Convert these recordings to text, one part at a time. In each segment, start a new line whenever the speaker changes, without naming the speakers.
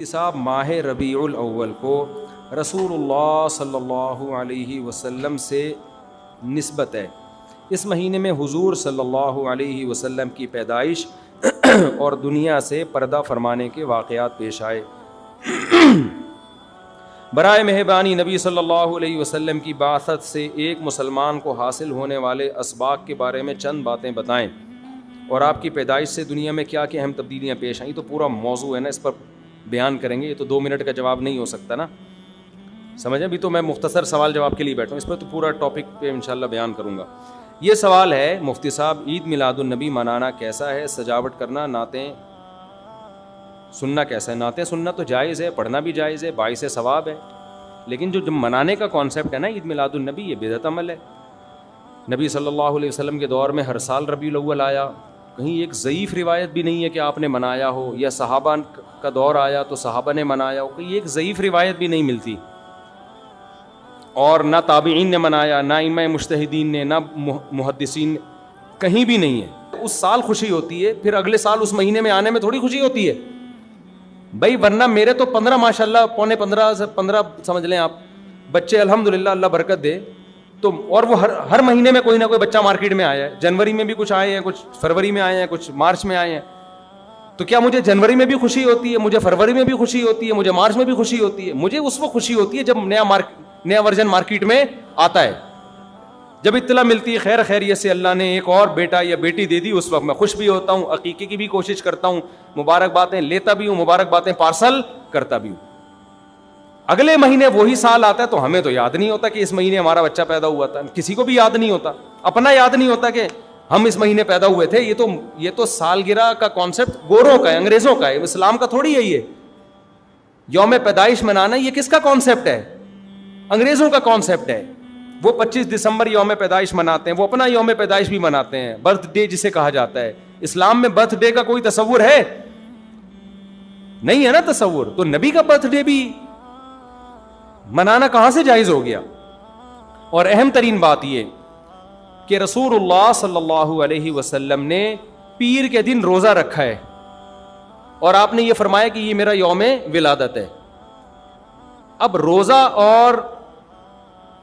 صاحب ماہ ربیع الاول کو رسول اللہ صلی اللہ علیہ وسلم سے نسبت ہے۔ اس مہینے میں حضور صلی اللہ علیہ وسلم کی پیدائش اور دنیا سے پردہ فرمانے کے واقعات پیش آئے۔ برائے مہربانی نبی صلی اللہ علیہ وسلم کی بعثت سے ایک مسلمان کو حاصل ہونے والے اسباق کے بارے میں چند باتیں بتائیں، اور آپ کی پیدائش سے دنیا میں کیا کیا اہم تبدیلیاں پیش آئیں۔ تو پورا موضوع ہے نا، اس پر بیان کریں گے، یہ تو 2 منٹ کا جواب نہیں ہو سکتا نا، سمجھیں۔ ابھی تو میں مختصر سوال جواب کے لیے بیٹھا ہوں، اس پر تو پورا ٹاپک پہ انشاءاللہ بیان کروں گا۔ یہ سوال ہے مفتی صاحب، عید میلاد النبی منانا کیسا ہے؟ سجاوٹ کرنا، نعتیں سننا کیسا ہے؟ نعتیں سننا تو جائز ہے، پڑھنا بھی جائز ہے، باعث ثواب ہے، لیکن جو منانے کا کانسیپٹ ہے نا عید میلاد النبی، یہ بدعت عمل ہے۔ نبی صلی اللہ علیہ وسلم کے دور میں ہر سال ربیع الاول آیا، کہیں ایک ضعیف روایت بھی نہیں ہے کہ آپ نے منایا ہو، یا صحابہ کا دور آیا تو صحابہ نے منایا ہو، کہیں ایک ضعیف روایت بھی نہیں ملتی، اور نہ تابعین نے منایا، نہ ائمہ مجتہدین نے، نہ محدثین، کہیں بھی نہیں ہے۔ اس سال خوشی ہوتی ہے، پھر اگلے سال اس مہینے میں آنے میں تھوڑی خوشی ہوتی ہے بھائی، ورنہ میرے تو 15 ماشاءاللہ، پونے 15 سمجھ لیں آپ، بچے الحمدللہ، اللہ برکت دے، تو اور وہ ہر مہینے میں کوئی نہ کوئی بچہ مارکیٹ میں آیا ہے۔ جنوری میں بھی کچھ آئے ہیں، کچھ فروری میں آئے ہیں، کچھ مارچ میں آئے ہیں۔ تو کیا مجھے جنوری میں بھی خوشی ہوتی ہے، مجھے فروری میں بھی خوشی ہوتی ہے، مجھے مارچ میں بھی خوشی ہوتی ہے؟ مجھے اس وقت خوشی ہوتی ہے جب نیا ورژن مارکیٹ میں آتا ہے، جب اطلاع ملتی ہے خیر خیریت سے اللہ نے ایک اور بیٹا یا بیٹی دے دی، اس وقت میں خوش بھی ہوتا ہوں، عقیقے کی بھی کوشش کرتا ہوں، مبارک باتیں لیتا بھی ہوں، مبارک باتیں پارسل کرتا بھی ہوں۔ اگلے مہینے وہی سال آتا ہے تو ہمیں تو یاد نہیں ہوتا کہ اس مہینے ہمارا بچہ پیدا ہوا تھا، کسی کو بھی یاد نہیں ہوتا، اپنا یاد نہیں ہوتا کہ ہم اس مہینے پیدا ہوئے تھے۔ یہ تو سالگرہ کا کانسیپٹ گوروں کا ہے، انگریزوں کا ہے، اسلام کا تھوڑی ہے۔ یہ یوم پیدائش منانا یہ کس کا کانسیپٹ ہے؟ انگریزوں کا کانسیپٹ ہے۔ وہ 25 دسمبر یوم پیدائش مناتے ہیں، وہ اپنا یوم پیدائش بھی مناتے ہیں، برتھ ڈے جسے کہا جاتا ہے۔ اسلام میں برتھ ڈے کا کوئی تصور ہے؟ نہیں ہے نا تصور، تو نبی کا برتھ ڈے بھی منانا کہاں سے جائز ہو گیا؟ اور اہم ترین بات یہ کہ رسول اللہ صلی اللہ علیہ وسلم نے پیر کے دن روزہ رکھا ہے، اور آپ نے یہ فرمایا کہ یہ میرا یوم ولادت ہے۔ اب روزہ اور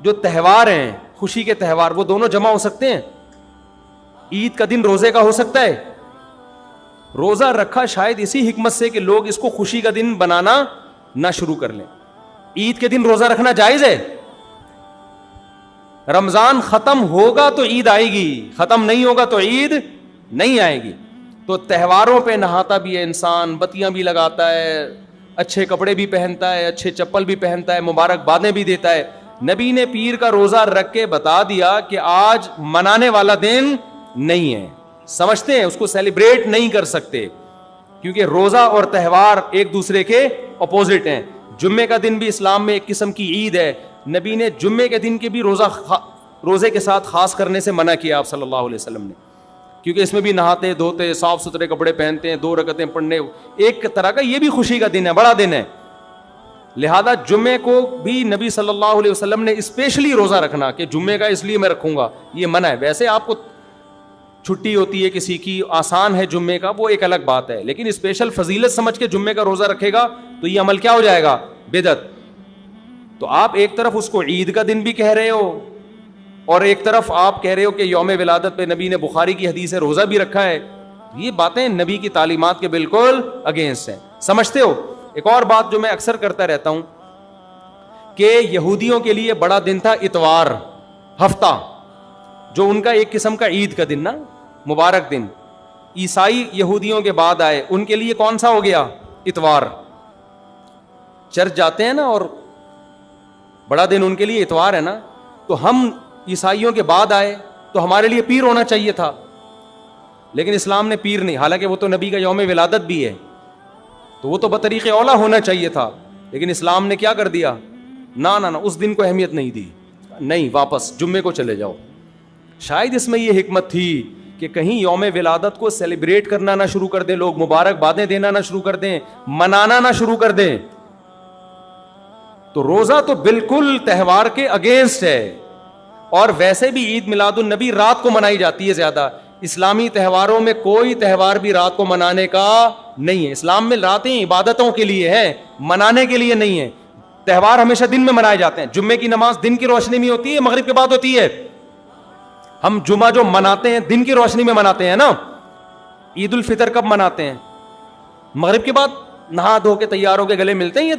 جو تہوار ہیں، خوشی کے تہوار، وہ دونوں جمع ہو سکتے ہیں؟ عید کا دن روزے کا ہو سکتا ہے؟ روزہ رکھا شاید اسی حکمت سے کہ لوگ اس کو خوشی کا دن بنانا نہ شروع کر لیں۔ عید کے دن روزہ رکھنا جائز ہے؟ رمضان ختم ہوگا تو عید آئے گی، ختم نہیں ہوگا تو عید نہیں آئے گی۔ تو تہواروں پہ نہاتا بھی ہے انسان، بتیاں بھی لگاتا ہے، اچھے کپڑے بھی پہنتا ہے، اچھے چپل بھی پہنتا ہے، مبارک بادیں بھی دیتا ہے۔ نبی نے پیر کا روزہ رکھ کے بتا دیا کہ آج منانے والا دن نہیں ہے، سمجھتے ہیں اس کو سیلیبریٹ نہیں کر سکتے، کیونکہ روزہ اور تہوار ایک دوسرے کے اپوزٹ ہیں۔ جمعے کا دن بھی اسلام میں ایک قسم کی عید ہے، نبی نے جمعے کے دن کے بھی روزے کے ساتھ خاص کرنے سے منع کیا آپ صلی اللہ علیہ وسلم نے، کیونکہ اس میں بھی نہاتے دھوتے، صاف ستھرے کپڑے پہنتے ہیں، 2 رکعتیں پڑھنے، ایک طرح کا یہ بھی خوشی کا دن ہے، بڑا دن ہے۔ لہذا جمعے کو بھی نبی صلی اللہ علیہ وسلم نے اسپیشلی روزہ رکھنا کہ جمعے کا اس لیے میں رکھوں گا، یہ منع ہے۔ ویسے آپ کو چھٹی ہوتی ہے کسی کی، آسان ہے جمعے کا، وہ ایک الگ بات ہے، لیکن اسپیشل فضیلت سمجھ کے جمعے کا روزہ رکھے گا تو یہ عمل کیا ہو جائے گا؟ بدعت۔ تو آپ ایک طرف اس کو عید کا دن بھی کہہ رہے ہو، اور ایک طرف آپ کہہ رہے ہو کہ یوم ولادت پہ نبی نے بخاری کی حدیث ہے روزہ بھی رکھا ہے۔ یہ باتیں نبی کی تعلیمات کے بالکل اگینسٹ ہیں، سمجھتے ہو؟ ایک اور بات جو میں اکثر کرتا رہتا ہوں کہ یہودیوں کے لیے بڑا دن تھا اتوار، ہفتہ، جو ان کا ایک قسم کا عید کا دن نا، مبارک دن۔ عیسائی یہودیوں کے بعد آئے، ان کے لیے کون سا ہو گیا؟ اتوار۔ چرچ جاتے ہیں نا، اور بڑا دن ان کے لیے اتوار ہے نا، تو ہم عیسائیوں کے بعد آئے تو ہمارے لیے پیر ہونا چاہیے تھا، لیکن اسلام نے پیر نہیں، حالانکہ وہ تو نبی کا یوم ولادت بھی ہے، تو وہ تو بطریق اولا ہونا چاہیے تھا، لیکن اسلام نے کیا کر دیا؟ نہ اس دن کو اہمیت نہیں دی، نہیں، واپس جمعے کو چلے جاؤ۔ شاید اس میں یہ حکمت تھی کہ کہیں یوم ولادت کو سیلیبریٹ کرنا نہ شروع کر دیں لوگ، مبارک بادیں دینا نہ شروع کر دیں، منانا نہ شروع کر دیں۔ تو روزہ تو بالکل تہوار کے اگینسٹ ہے، اور ویسے بھی عید میلاد النبی رات کو منائی جاتی ہے زیادہ۔ اسلامی تہواروں میں کوئی تہوار بھی رات کو منانے کا نہیں ہے. اسلام میں راتیں عبادتوں کے لیے ہے, منانے کے لیے نہیں ہے. تہوار ہمیشہ دن میں منائے جاتے ہیں. جمعے کی نماز دن کی روشنی میں ہوتی ہے, مغرب کے بعد ہوتی ہے. ہم جمعہ جو مناتے ہیں دن کی روشنی میں مناتے ہیں نا. عید الفطر کب مناتے ہیں؟ مغرب کے بعد نہا دھو کے تیار ہو کے گلے ملتے ہیں, یہ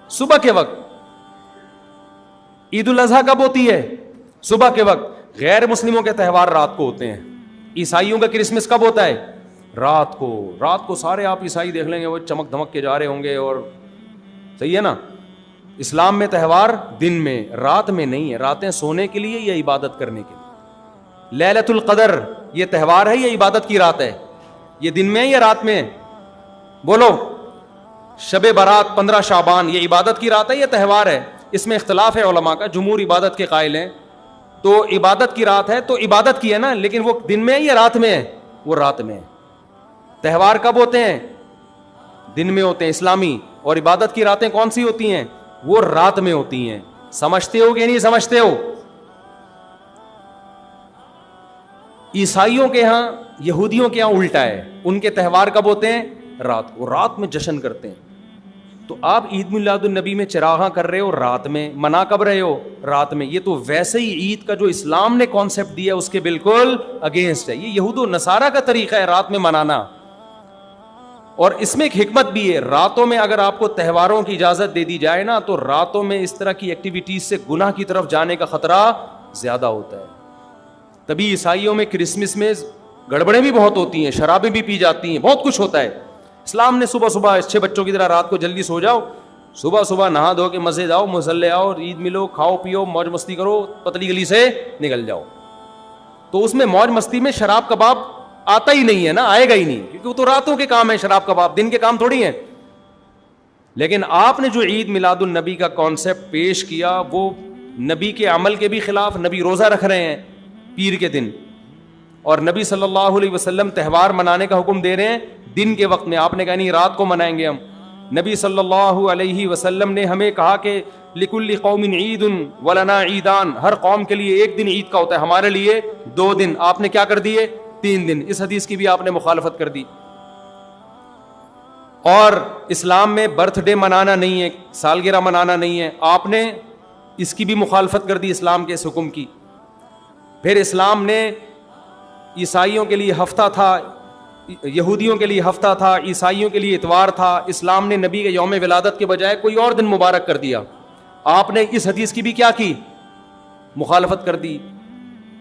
صبح کے وقت. عید الاضحیٰ کب ہوتی ہے؟ صبح کے وقت. غیر مسلموں کے تہوار رات کو ہوتے ہیں. عیسائیوں کا کرسمس کب ہوتا ہے؟ رات کو. رات کو سارے آپ عیسائی دیکھ لیں گے وہ چمک دھمک کے جا رہے ہوں گے, اور صحیح ہے نا. اسلام میں تہوار دن میں, رات میں نہیں ہے. راتیں سونے کے لیے یا عبادت کرنے کے لیے. لیلۃ القدر یہ تہوار ہے یا عبادت کی رات ہے؟ یہ دن میں ہے یا رات میں؟ بولو. شب برات 15 شعبان یہ عبادت کی رات ہے یا تہوار ہے؟ اس میں اختلاف ہے علماء کا. جمہور عبادت کے قائل ہیں, تو عبادت کی رات ہے تو عبادت کی ہے نا, لیکن وہ دن میں ہے یا رات میں ہے؟ وہ رات میں ہے. تہوار کب ہوتے ہیں؟ دن میں ہوتے ہیں اسلامی. اور عبادت کی راتیں کون سی ہوتی ہیں؟ وہ رات میں ہوتی ہیں. سمجھتے ہو کہ نہیں سمجھتے ہو؟ عیسائیوں کے ہاں, یہودیوں کے ہاں الٹا ہے. ان کے تہوار کب ہوتے ہیں؟ رات کو. رات میں جشن کرتے ہیں. تو آپ عید میلاد النبی میں چراغاں کر رہے ہو رات میں, منا کب رہے ہو؟ رات میں. یہ تو ویسے ہی عید کا جو اسلام نے کانسیپٹ دیا اس کے بالکل اگینسٹ ہے. یہ یہود و نصارہ کا طریقہ ہے رات میں منانا. اور اس میں ایک حکمت بھی ہے. راتوں میں اگر آپ کو تہواروں کی اجازت دے دی جائے نا, تو راتوں میں اس طرح کی ایکٹیویٹیز سے گناہ کی طرف جانے کا خطرہ زیادہ ہوتا ہے. تبھی عیسائیوں میں کرسمس میں گڑبڑیں بھی بہت ہوتی ہیں, شرابیں بھی پی جاتی ہیں, بہت کچھ ہوتا ہے. اسلام نے صبح صبح اچھے بچوں کی طرح رات کو جلدی سو جاؤ, صبح صبح نہا دھو کے مسجد آؤ, مصلی آؤ, عید ملو, کھاؤ پیو, موج مستی کرو, پتلی گلی سے نکل جاؤ. تو اس میں موج مستی میں شراب کباب آتا ہی نہیں ہے نا, آئے گا ہی نہیں, کیونکہ وہ تو راتوں کے کام ہے شراب کباب, دن کے کام تھوڑی ہیں. لیکن آپ نے جو عید میلاد النبی کا کانسیپٹ پیش کیا وہ نبی کے عمل کے بھی خلاف. نبی روزہ رکھ رہے ہیں پیر کے دن, اور نبی صلی اللہ علیہ وسلم تہوار منانے کا حکم دے رہے ہیں دن کے وقت میں. آپ نے کہا نہیں رات کو منائیں گے ہم. نبی صلی اللہ علیہ وسلم نے ہمیں کہا کہ لکل قوم عید ولنا عیدان, ہر قوم کے لیے ایک دن عید کا ہوتا ہے, ہمارے لیے 2 دن. آپ نے کیا کر دیے؟ 3 دن. اس حدیث کی بھی آپ نے مخالفت کر دی. اور اسلام میں برتھ ڈے منانا نہیں ہے, سالگرہ منانا نہیں ہے, آپ نے اس کی بھی مخالفت کر دی اسلام کے اس حکم کی. پھر اسلام نے عیسائیوں کے لیے ہفتہ تھا, یہودیوں کے لیے ہفتہ تھا, عیسائیوں کے لیے اتوار تھا. اسلام نے نبی کے یوم ولادت کے بجائے کوئی اور دن مبارک کر دیا. آپ نے اس حدیث کی بھی کیا کی؟ مخالفت کر دی.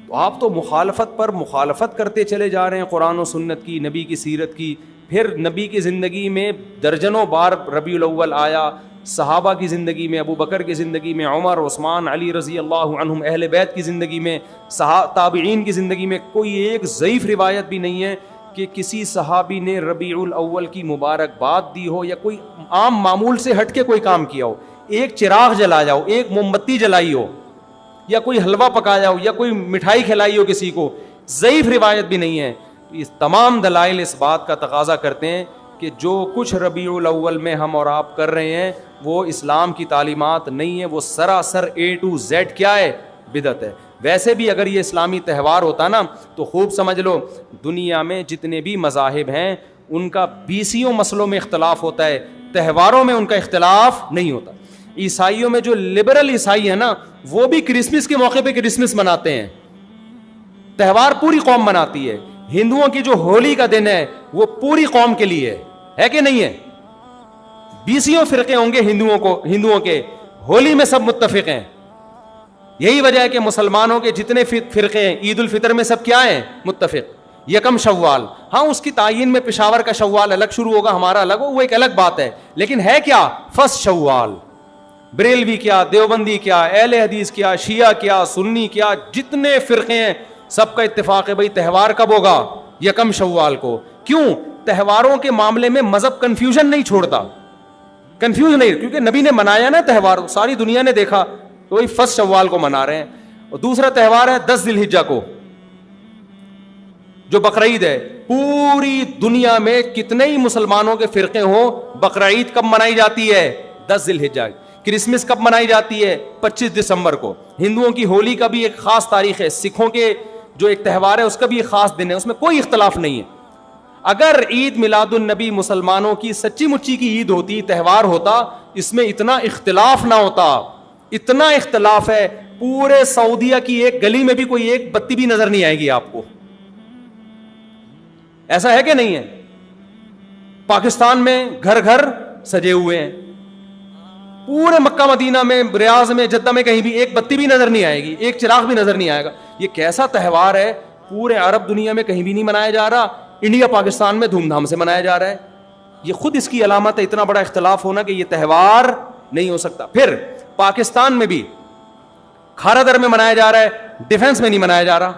تو آپ تو مخالفت پر مخالفت کرتے چلے جا رہے ہیں, قرآن و سنت کی, نبی کی سیرت کی. پھر نبی کی زندگی میں درجنوں بار ربیع الاول آیا, صحابہ کی زندگی میں, ابو بکر کی زندگی میں, عمر, عثمان, علی رضی اللہ عنہم, اہل بیت کی زندگی میں, تابعین کی زندگی میں کوئی ایک ضعیف روایت بھی نہیں ہے کہ کسی صحابی نے ربیع الاول کی مبارکباد دی ہو یا کوئی عام معمول سے ہٹ کے کوئی کام کیا ہو. ایک چراغ جلایا ہو, ایک موم بتی جلائی ہو, یا کوئی حلوہ پکایا ہو, یا کوئی مٹھائی کھلائی ہو کسی کو, ضعیف روایت بھی نہیں ہے. اس تمام دلائل اس بات کا تقاضا کرتے ہیں کہ جو کچھ ربیع الاول میں ہم اور آپ کر رہے ہیں وہ اسلام کی تعلیمات نہیں ہے, وہ سراسر A to Z کیا ہے؟ بدعت ہے. ویسے بھی اگر یہ اسلامی تہوار ہوتا نا تو خوب سمجھ لو دنیا میں جتنے بھی مذاہب ہیں ان کا 20 مسئلوں میں اختلاف ہوتا ہے, تہواروں میں ان کا اختلاف نہیں ہوتا. عیسائیوں میں جو لبرل عیسائی ہیں نا وہ بھی کرسمس کے موقع پہ کرسمس مناتے ہیں, تہوار پوری قوم مناتی ہے. ہندوؤں کی جو ہولی کا دن ہے وہ پوری قوم کے لیے ہے کہ نہیں ہے؟ 20 فرقے ہوں گے ہندوؤں کے, ہولی میں سب متفق ہیں. یہی وجہ ہے کہ مسلمانوں کے جتنے فرقے ہیں عید الفطر میں سب کیا ہیں؟ متفق. یکم شوال, ہاں اس کی تعین میں پشاور کا شوال الگ شروع ہوگا, ہمارا الگ ہو, وہ ایک الگ بات ہے, لیکن ہے کیا؟ فرسٹ شوال. بریلوی کیا, دیوبندی کیا, اہل حدیث کیا, شیعہ کیا, سنی کیا, جتنے فرقے ہیں سب کا اتفاق ہے بھائی تہوار کب ہوگا؟ یکم شوال کو. کیوں؟ تہواروں کے معاملے میں مذہب کنفیوژن نہیں چھوڑتا, کنفیوز نہیں, کیونکہ نبی نے منایا نا تہوار, ساری دنیا نے دیکھا, تو وہی فرسٹ شوال کو منا رہے ہیں. اور دوسرا تہوار ہے 10 ذی الحجہ کو جو بقرعید ہے. پوری دنیا میں کتنے ہی مسلمانوں کے فرقے ہوں, بقرعید کب منائی جاتی ہے؟ 10 ذی الحجہ. کرسمس کب منائی جاتی ہے؟ 25 دسمبر کو. ہندوؤں کی ہولی کا بھی ایک خاص تاریخ ہے. سکھوں کے جو ایک تہوار ہے اس کا بھی ایک خاص دن ہے, اس میں کوئی اختلاف نہیں ہے. اگر عید میلاد النبی مسلمانوں کی سچی مچی کی عید ہوتی, تہوار ہوتا, اس میں اتنا اختلاف نہ ہوتا. اتنا اختلاف ہے, پورے سعودیہ کی ایک گلی میں بھی کوئی ایک بتی بھی نظر نہیں آئے گی آپ کو. ایسا ہے کہ نہیں ہے؟ پاکستان میں گھر گھر سجے ہوئے ہیں, پورے مکہ مدینہ میں, ریاض میں, جدہ میں کہیں بھی ایک بتی بھی نظر نہیں آئے گی, ایک چراغ بھی نظر نہیں آئے گا. یہ کیسا تہوار ہے؟ پورے عرب دنیا میں کہیں بھی نہیں منایا جا رہا, انڈیا پاکستان میں دھوم دھام سے منایا جا رہا ہے. یہ خود اس کی علامت ہے, اتنا بڑا اختلاف ہونا کہ یہ تہوار نہیں ہو سکتا. پھر پاکستان میں بھی کھارا در میں منایا جا رہا ہے, ڈیفنس میں نہیں منایا جا رہا.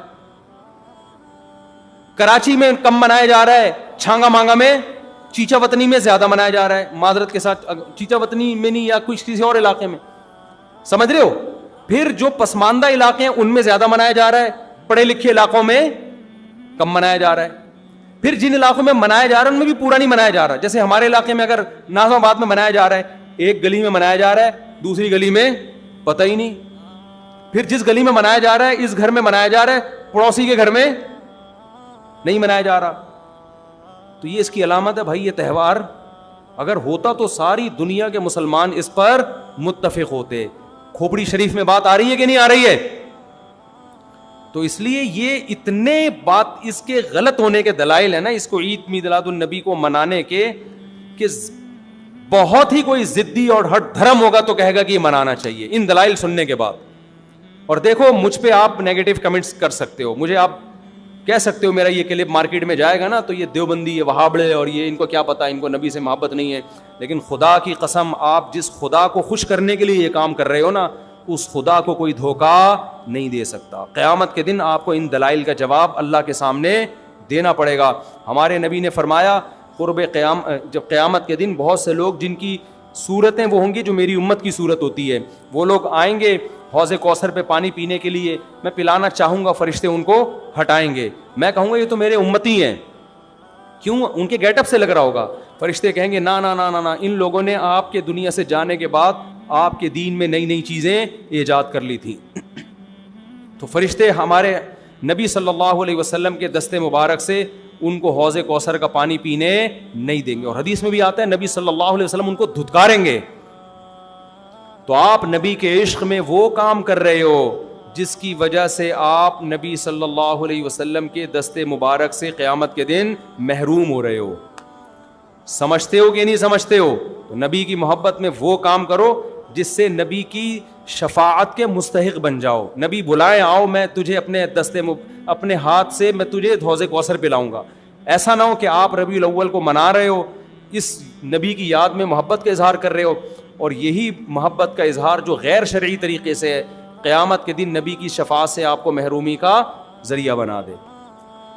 کراچی میں کم منایا جا رہا ہے, چھانگا مانگا میں, چیچا وطنی میں زیادہ منایا جا رہا ہے. معذرت کے ساتھ, چیچا وطنی میں نہیں, یا کسی اور علاقے میں, سمجھ رہے ہو. پھر جو پسماندہ علاقے ہیں ان میں زیادہ منایا جا رہا ہے, پڑھے لکھے علاقوں میں کم منایا جا رہا ہے. پھر جن علاقوں میں منایا جا رہا ہے ان میں بھی پورا نہیں منایا جا رہا. جیسے ہمارے علاقے میں اگر ناظم آباد میں منایا جا رہا ہے, ایک گلی میں منایا جا رہا ہے, دوسری گلی میں پتہ ہی نہیں. پھر جس گلی میں منایا جا رہا ہے, اس گھر میں منایا جا رہا ہے, پڑوسی کے گھر میں نہیں منایا جا رہا. تو یہ اس کی علامت ہے بھائی. یہ تہوار اگر ہوتا تو ساری دنیا کے مسلمان اس پر متفق ہوتے. کھوپڑی شریف میں بات آ رہی ہے کہ نہیں آ رہی ہے؟ تو اس لیے یہ اتنے بات اس کے غلط ہونے کے دلائل ہیں نا, اس کو عید میلاد النبی کو منانے کے, کہ بہت ہی کوئی ضدی اور ہٹ دھرم ہوگا تو کہے گا کہ یہ منانا چاہیے ان دلائل سننے کے بعد. اور دیکھو مجھ پہ آپ نیگیٹو کمنٹس کر سکتے ہو, مجھے آپ کہہ سکتے ہو میرا یہ کلپ مارکیٹ میں جائے گا نا تو یہ دیوبندی, یہ وہابڑے, اور یہ ان کو کیا پتا, ان کو نبی سے محبت نہیں ہے. لیکن خدا کی قسم, آپ جس خدا کو خوش کرنے کے لیے یہ کام کر رہے ہو نا, اس خدا کو کوئی دھوکہ نہیں دے سکتا. قیامت کے دن آپ کو ان دلائل کا جواب اللہ کے سامنے دینا پڑے گا. ہمارے نبی نے فرمایا جب قیامت کے دن بہت سے لوگ جن کی صورتیں وہ ہوں گی جو میری امت کی صورت ہوتی ہے, وہ لوگ آئیں گے حوض کوثر پہ پانی پینے کے لیے, میں پلانا چاہوں گا, فرشتے ان کو ہٹائیں گے. میں کہوں گا یہ تو میرے امتی ہیں. کیوں؟ ان کے گیٹ اپ سے لگ رہا ہوگا. فرشتے کہیں گے نا نا نا نا, ان لوگوں نے آپ کے دنیا سے جانے کے بعد آپ کے دین میں نئی نئی چیزیں ایجاد کر لی تھی. تو فرشتے ہمارے نبی صلی اللہ علیہ وسلم کے دستے مبارک سے ان کو حوض کوثر کا پانی پینے نہیں دیں گے. اور حدیث میں بھی آتا ہے نبی صلی اللہ علیہ وسلم ان کو دھتکاریں گے. تو آپ نبی کے عشق میں وہ کام کر رہے ہو جس کی وجہ سے آپ نبی صلی اللہ علیہ وسلم کے دستے مبارک سے قیامت کے دن محروم ہو رہے ہو. سمجھتے ہو کہ نہیں سمجھتے ہو؟ تو نبی کی محبت میں وہ کام کرو جس سے نبی کی شفاعت کے مستحق بن جاؤ. نبی بلائیں, آؤ میں تجھے اپنے ہاتھ سے میں تجھے حوض کوثر پلاؤں گا. ایسا نہ ہو کہ آپ ربیع الاول کو منا رہے ہو, اس نبی کی یاد میں محبت کا اظہار کر رہے ہو, اور یہی محبت کا اظہار جو غیر شرعی طریقے سے ہے, قیامت کے دن نبی کی شفاعت سے آپ کو محرومی کا ذریعہ بنا دے.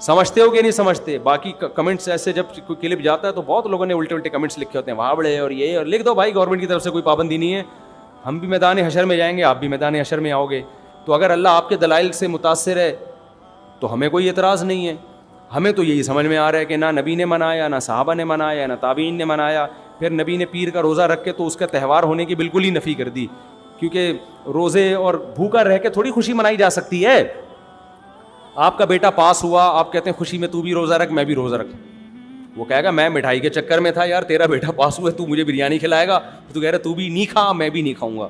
سمجھتے ہو کہ نہیں سمجھتے؟ باقی کمنٹس ایسے جب کوئی کلپ جاتا ہے تو بہت لوگوں نے الٹے الٹے کمنٹس لکھے ہوتے ہیں, وہاں بڑے اور یہ, اور لکھ دو بھائی گورنمنٹ کی طرف سے کوئی پابندی نہیں ہے, ہم بھی میدان حشر میں جائیں گے, آپ بھی میدان حشر میں آؤ گے. تو اگر اللہ آپ کے دلائل سے متاثر ہے تو ہمیں کوئی اعتراض نہیں ہے. ہمیں تو یہی سمجھ میں آ رہا ہے کہ نہ نبی نے منایا, نہ صحابہ نے منایا, نہ تابعین نے منایا. پھر نبی نے پیر کا روزہ رکھ کے تو اس کا تہوار ہونے کی بالکل ہی نفی کر دی, کیونکہ روزے اور بھوکا رہ کے تھوڑی خوشی منائی جا سکتی ہے. آپ کا بیٹا پاس ہوا, آپ کہتے ہیں خوشی میں تو بھی روزہ رکھ, میں بھی روزہ رکھ. وہ کہے گا میں مٹھائی کے چکر میں تھا یار, تیرا بیٹا پاس ہوا ہے, تو مجھے بریانی کھلائے گا, تو کہہ رہا تو بھی نہیں کھا, میں بھی نہیں کھاؤں گا.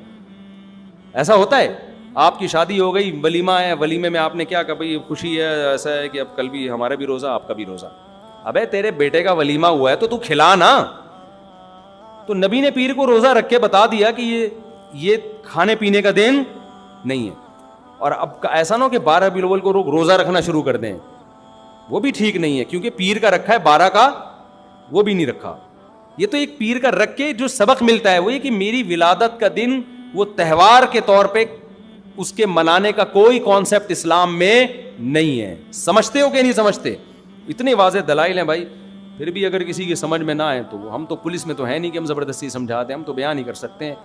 ایسا ہوتا ہے. آپ کی شادی ہو گئی, ولیمہ ہے, ولیمے میں آپ نے کیا کہا بھائی خوشی ہے, ایسا ہے کہ اب کل بھی ہمارا بھی روزہ, آپ کا بھی روزہ. ابے تیرے بیٹے کا ولیمہ ہوا ہے تو کھلا نا. تو نبی نے پیر کو روزہ رکھ کے بتا دیا کہ یہ کھانے پینے کا دن نہیں ہے. اور اب ایسا نہ ہو کہ 12 ربیع الاول کو روزہ رکھنا شروع کر دیں, وہ بھی ٹھیک نہیں ہے, کیونکہ پیر کا رکھا ہے 12 کا وہ بھی نہیں رکھا. یہ تو ایک پیر کا رکھ کے جو سبق ملتا ہے وہ یہ کہ میری ولادت کا دن وہ تہوار کے طور پہ اس کے منانے کا کوئی کانسیپٹ اسلام میں نہیں ہے. سمجھتے ہو کہ نہیں سمجھتے؟ اتنے واضح دلائل ہیں بھائی. پھر بھی اگر کسی کی سمجھ میں نہ آئے تو ہم تو پولیس میں تو ہے نہیں کہ ہم زبردستی سمجھا دیں, ہم تو بیان ہی کر سکتے ہیں.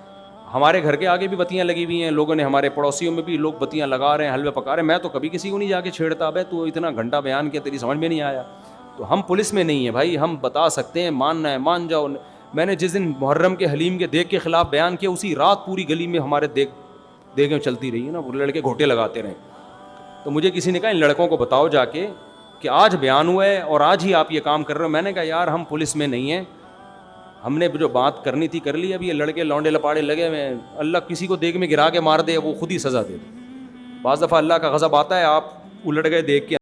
ہمارے گھر کے آگے بھی بتیاں لگی ہوئی ہیں, لوگوں نے ہمارے پڑوسیوں میں بھی لوگ بتیاں لگا رہے ہیں, حلوے پکا رہے ہیں. میں تو کبھی کسی کو نہیں جا کے چھیڑتا, بھائی تو اتنا گھنٹہ بیان کیا, تیری سمجھ میں نہیں آیا. تو ہم پولیس میں نہیں ہیں بھائی, ہم بتا سکتے ہیں, ماننا ہے مان جاؤ. میں نے جس دن محرم کے حلیم کے دیگ کے خلاف بیان کیا, اسی رات پوری گلی میں ہمارے دیگیں چلتی رہی ہیں نا, وہ لڑکے گھوٹے لگاتے رہے. تو مجھے کسی نے کہا ان لڑکوں کو بتاؤ جا کے کہ آج بیان ہوا ہے اور آج ہی آپ یہ کام کر رہے ہو. میں نے کہا یار ہم پولیس میں نہیں ہیں, ہم نے جو بات کرنی تھی کر لی, اب یہ لڑکے لونڈے لپاڑے لگے ہوئے, اللہ کسی کو دیکھ میں گرا کے مار دے وہ خود ہی سزا دے دے. بعض دفعہ اللہ کا غضب آتا ہے, آپ الٹ گئے دیکھ کے